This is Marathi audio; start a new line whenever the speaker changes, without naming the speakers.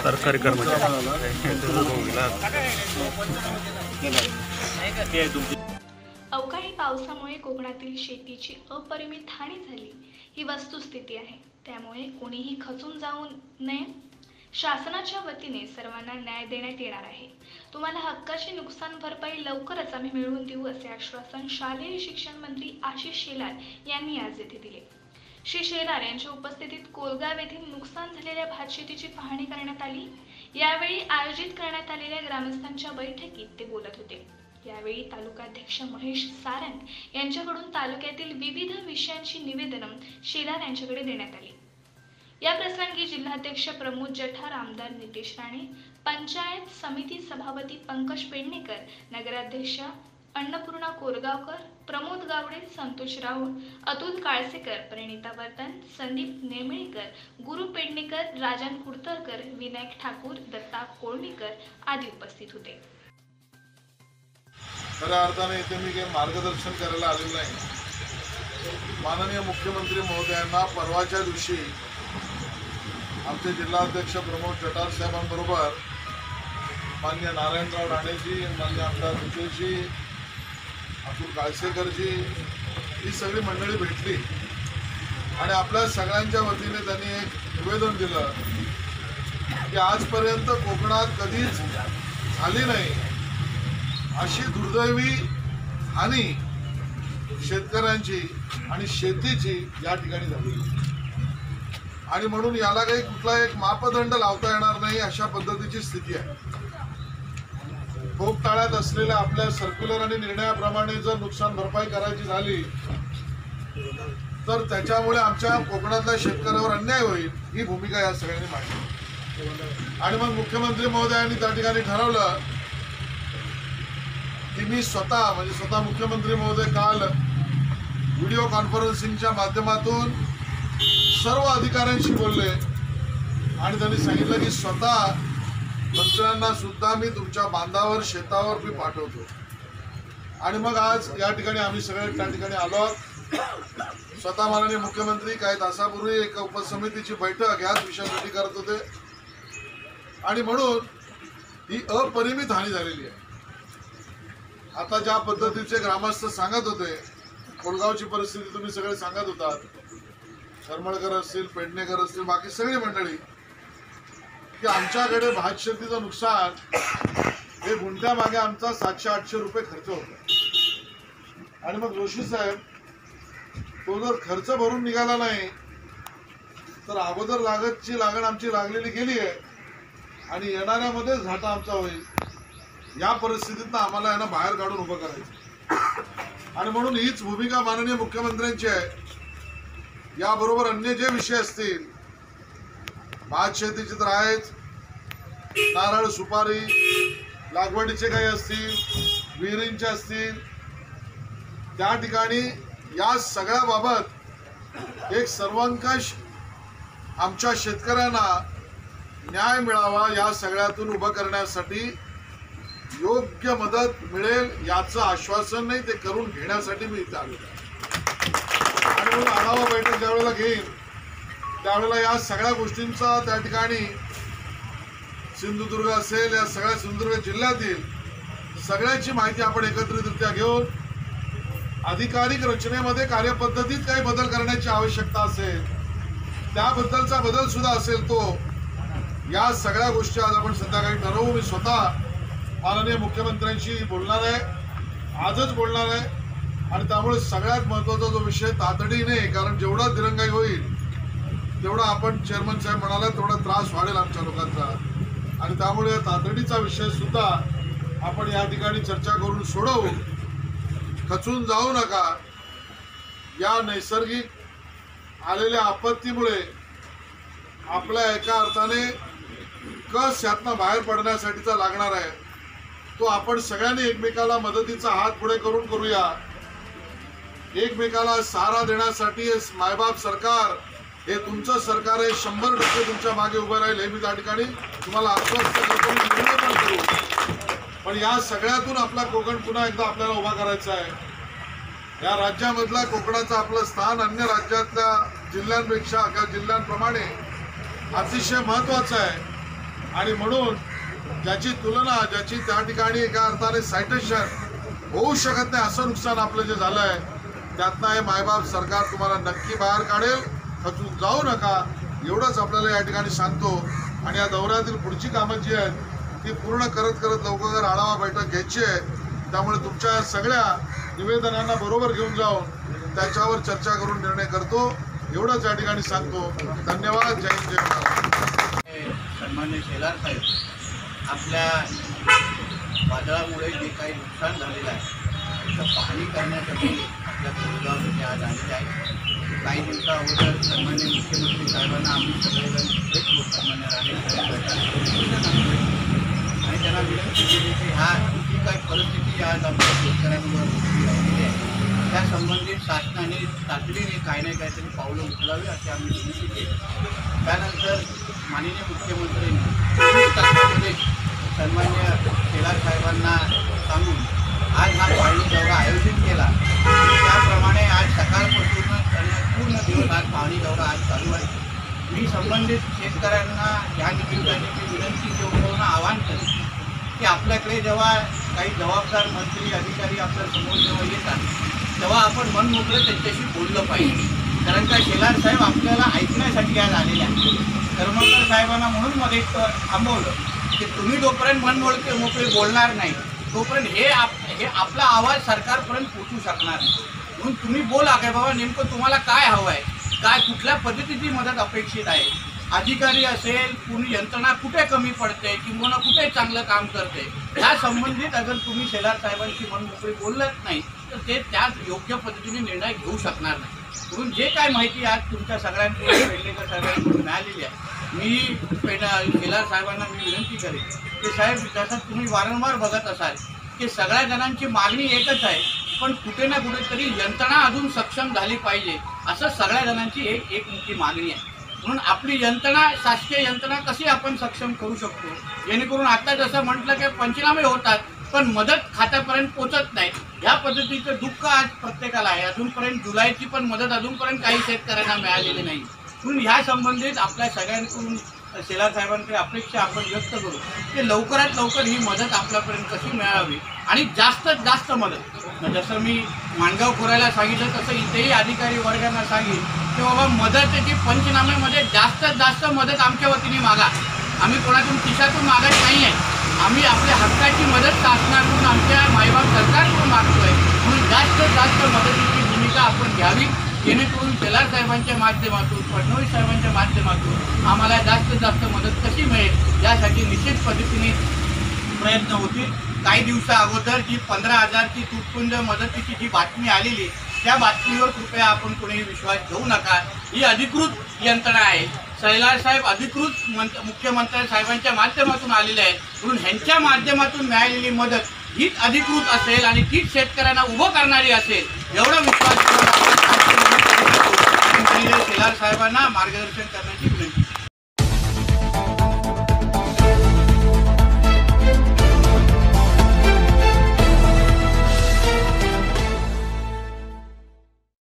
सरकारी कर्मचारी
अवकाळी पावसामुळे कोकणातील शेतीची अपरिमित हानी झाली ही वस्तुस्थिती आहे। त्यामुळे कोणीही खचून जाऊ नये। शासनाच्या वतीने सर्वांना न्याय देण्यात येणार आहे। तुम्हाला हक्काची नुकसान भरपाई लवकरच आम्ही मिळवून देऊ असे आश्वासन शालेय शिक्षण मंत्री आशिष शेलार यांनी आज येथे दिले। श्री शेलार यांच्या उपस्थितीत कोलगाव येथील नुकसान झालेल्या भातशेतीची पाहणी करण्यात आली। यावेळी आयोजित करण्यात आलेल्या ग्रामस्थांच्या बैठकीत ते बोलत होते। यावेळी तालुकाध्यक्ष महेश सारंग यांच्याकडून तालुक्यातील विविध विषयांची निवेदनं शेलार यांच्याकडे देण्यात आली। या प्रसंगी जिल्हाध्यक्ष प्रमोद जठार, आमदार नितेश राणे, पंचायत समिती सभापती पंकज पेडणेकर, नगराध्यक्ष अन्नपूर्णा कोरगावकर, प्रमोद गावडे, संतोष राऊळ, अतुल काळसेकर, प्रणिता वर्तन, संदीप नेमळेकर, गुरु पेडणेकर, राजन कुडतरकर, विनायक ठाकूर, दत्ता कोळणीकर आदी उपस्थित होते।
खऱ्या अर्थाने इथे मी काही मार्गदर्शन करायला आलेलो नाही। माननीय मुख्यमंत्री महोदयांना परवाच्या दिवशी आमचे जिल्हाध्यक्ष प्रमोद जठार साहेबांबरोबर मान्य नारायणराव राणेजी, मान्य आमदार नितेशजी, अतुल काळसेकरजी ही सगळी मंडळी भेटली आणि आपल्या सगळ्यांच्या वतीने त्यांनी एक निवेदन दिलं की आजपर्यंत कोकणात कधीच झाली नाही अशी दुर्दैवी हानी शेतकऱ्यांची आणि शेतीची या ठिकाणी झाली आणि म्हणून याला काही कुठला एक मापदंड लावता येणार नाही अशा पद्धतीची स्थिती आहे। ठोकताळ्यात असलेल्या आपल्या सर्क्युलर आणि निर्णयाप्रमाणे जर नुकसान भरपाई करायची झाली तर त्याच्यामुळे आमच्या कोकणातल्या शेतकऱ्यावर अन्याय होईल ही भूमिका या सगळ्यांनी मांडली आणि मग मुख्यमंत्री महोदयांनी त्या ठिकाणी ठरवलं की मी स्वतः मुख्यमंत्री महोदय काल व्हिडिओ कॉन्फरन्सिंगच्या माध्यमातून सर्व अधिकाऱ्यांशी बोलले आणि त्यांनी सांगितलं की स्वतः मंत्र्यांना सुद्धा मी तुमच्या बांधावर शेतावर मी पाठवतो आणि मग आज या ठिकाणी आम्ही सगळे त्या ठिकाणी आलो। स्वतः माननीय मुख्यमंत्री काही तासापूर्वी एक उपसमितीची बैठक याच विषयासाठी करत होते आणि म्हणून ही अपरिमित हानी झालेली आहे। आता ज्या पद्धतीचे ग्रामस्थ सांगत होते, कोलगावची परिस्थिती तुम्ही सगळे सांगत होतात, शर्मळकर असतील, पेडणेकर असतील, बाकी सगळी मंडळी की आमच्याकडे भात शेतीचं नुकसान हे गुंठ्यामागे आमचा 700-800 रुपये खर्च होता आणि मग जोशी साहेब तो जर खर्च भरून निघाला नाही तर अगोदर लागण आमची लागलेली गेली आहे आणि येणाऱ्यामध्ये घाटा आमचा होईल। या परिस्थितीतनं आम्हाला यांना बाहेर काढून उभं करायचं आणि म्हणून हीच भूमिका माननीय मुख्यमंत्र्यांची आहे। याबरोबर अन्य जे विषय असतील, भात शेतीचे तर आहेच, नारळ सुपारी लागवडीचे काही असतील, विहिरींचे असतील, त्या ठिकाणी या सगळ्या बाबत एक सर्वंकष आमच्या शेतकऱ्यांना न्याय मिळावा या सगळ्यातून उभं करण्यासाठी योग्य मदत मिळेल याचं आश्वासन नाही ते करून घेण्यासाठी मी इथे आलो आणि म्हणून आढावा बैठक ज्यावेळेला घेईन त्यावेळेला या सगळ्या गोष्टींचा त्या ठिकाणी सिंधुदुर्ग असेल, या सगळ्या सिंधुदुर्ग जिल्ह्यातील सगळ्याची माहिती आपण एकत्रितरित्या घेऊन अधिकारिक रचनेमध्ये कार्यपद्धतीत काही बदल करण्याची आवश्यकता असेल त्याबद्दलचा बदल सुद्धा असेल तो या सगळ्या गोष्टी आज आपण संध्याकाळी ठरवू। मी स्वतः माननीय मुख्यमंत्र्यांशी बोलणार आहे, आजच बोलणार आहे आणि त्यामुळे सगळ्यात महत्त्वाचा जो विषय तातडीने, कारण जेवढा दिरंगाई होईल तेवढा आपण चेअरमन साहेब म्हणाले तेवढा त्रास वाढेल आमच्या लोकांचा आणि त्यामुळे तातडीचा विषय सुद्धा आपण या ठिकाणी चर्चा करून सोडवू। खचून जाऊ नका। या नैसर्गिक आलेल्या आपत्तीमुळे आपल्या एका अर्थाने कस यातनं बाहेर पडण्यासाठीचा लागणार आहे तो आपण सगळ्यांनी एकमेकाला मदतीचा हात पुढे करून करूया। एकमेकाला सहारा देण्यासाठी मायबाप सरकार हे तुमचं सरकार आहे, 100% तुमच्या मागे उभं राहील हे मी त्या ठिकाणी तुम्हाला आश्वस्त करतो, पण करू। पण या सगळ्यातून आपला कोकण पुन्हा एकदा आपल्याला उभा करायचा आहे। या राज्यामधला कोकणाचं आपलं स्थान अन्य राज्यातल्या जिल्ह्यांपेक्षा किंवा जिल्ह्यांप्रमाणे अतिशय महत्त्वाचं आहे आणि म्हणून ज्याची तुलना ज्याची त्या ठिकाणी एका अर्थाने सायटेशन होऊ शकत नाही असं नुकसान आपलं जे झालं आहे त्यातनं हे मायबाप सरकार तुम्हाला नक्की बाहेर काढेल. खचून जाऊ नका एवढंच आपल्याला या ठिकाणी सांगतो. आणि या दौऱ्यातील पुढची कामं जी आहेत ती पूर्ण करत लवकर आढावा बैठक घ्यायची आहे. त्यामुळे तुमच्या सगळ्या निवेदनांना बरोबर घेऊन जाऊन त्याच्यावर चर्चा करून निर्णय करतो एवढंच या ठिकाणी सांगतो. धन्यवाद. जय हिंद, जय महाराष्ट्र.
सन्मान्य शेलार साहेब, आपल्या वादळामुळे जे काही नुकसान झालेलं आहे त्याचं पाहणी करण्यासाठी आपल्या कोरेगावमध्ये आज आलेले आहे. काही दिवसा अगोदर सन्मान्य मुख्यमंत्री साहेबांना आम्ही सगळेजण भेटलो. सन्मान्य राणे साहेब आणि त्यांना विनंती केली की ह्या जी काही परिस्थिती आज आमच्या शेतकऱ्यांवर राहिलेली आहे त्या संबंधित शासनाने तातडीने काही नाही काहीतरी पावलं उचलावी अशी आम्ही विनंती केली. त्यानंतर माननीय मुख्यमंत्र्यांनी 24 तासामध्ये सन्मान्य शेलार साहेबांना सांगून आज हा पाहणी दौरा आयोजित केला. त्याप्रमाणे आज सकाळपासूनच आणि पूर्ण दिवस आज पाहणी दौरा आज चालू आहे. मी संबंधित शेतकऱ्यांना या निमित्ताने मी विनंती करून आवाहन करेन की आपल्याकडे जेव्हा काही जबाबदार मंत्री अधिकारी आपल्या समोर जेव्हा येतात तेव्हा आपण मन मोकळं त्यांच्याशी बोललं पाहिजे. कारण का शेलार साहेब आपल्याला ऐकण्यासाठी आज आलेले आहेत. करमरकर साहेबांना म्हणून मध्ये थांबवलं की तुम्ही जोपर्यंत मन मोकळे बोलणार नाही तोपर्यंत हे आपला आवाज सरकारपर्यंत पोहोचू शकणार नाही. म्हणून तुम्ही बोला काय बाबा नेमकं तुम्हाला काय हवं आहे, काय कुठल्या पद्धतीची मदत अपेक्षित आहे, अधिकारी असेल पूर्ण यंत्रणा कुठे कमी पडते किंवा कुठे चांगलं काम करते या संबंधित अगर तुम्ही शेलार साहेबांची मन मोकळी बोलत नाही तर ते त्याच योग्य पद्धतीने निर्णय घेऊ शकणार नाही. म्हणून जे काय माहिती आज तुमच्या सगळ्यांकडून पेडणेकर साहेबांकडून मिळालेली आहे मी शेलार साहेबांना मी विनंती करेन की साहेब जसं तुम्ही वारंवार बघत असाल की सगळ्या जणांची मागणी एकच आहे पण कुठे ना कुठेतरी यंत्रणा अजून सक्षम झाली पाहिजे असं सगळ्या जणांची एक मोठी मागणी आहे. म्हणून आपली यंत्रणा शासकीय यंत्रणा कशी आपण सक्षम करू शकतो जेणेकरून आता जसं म्हटलं की पंचनामे होतात पण मदत खात्यापर्यंत पोचत नाही. ह्या पद्धतीचं दुःख आज प्रत्येकाला आहे. अजूनपर्यंत जुलैची पण मदत अजूनपर्यंत काही शेतकऱ्यांना मिळालेली नाही. म्हणून ह्या संबंधित आपल्या सगळ्यांकडून शेलार साहेबांकडे अपेक्षा आपण व्यक्त करू की लवकरात लवकर ही मदत आपल्यापर्यंत कशी मिळावी आणि जास्तीत जास्त मदत जसं मी माणगाव खोऱ्याला सांगितलं तसं इथेही अधिकारी वर्गांना सांगेल की बाबा मदतीची पंचनाम्यामध्ये जास्तीत जास्त मदत आमच्या वतीने मागा. आम्ही कोणातून खिशातून मागत नाही आहे. आम्ही आपल्या हक्काची मदत शासनाकडून आमच्या मायबाप सरकारकडून मागतोय. म्हणून जास्तीत जास्त मदतीची भूमिका आपण घ्यावी जेणेकरून शेलार साहेबांच्या माध्यमातून फडणवीस साहेबांच्या माध्यमातून आम्हाला जास्तीत जास्त मदत कशी मिळेल यासाठी निश्चित पद्धतीने प्रयत्न होतील. काही दिवसा अगोदर जी 15,000ची तुटपुंज मदतीची जी बातमी आलेली त्या बातमीवर कृपया आपण कोणीही विश्वास घेऊ नका. ही अधिकृत यंत्रणा आहे. शेलार साहेब अधिकृत मुख्यमंत्री साहेबांच्या माध्यमातून आलेले आहेत. म्हणून ह्यांच्या माध्यमातून मिळालेली मदत हीच अधिकृत असेल आणि तीच शेतकऱ्यांना उभं करणारी असेल एवढा विश्वास शेलार साहेबांना मार्गदर्शन करण्याची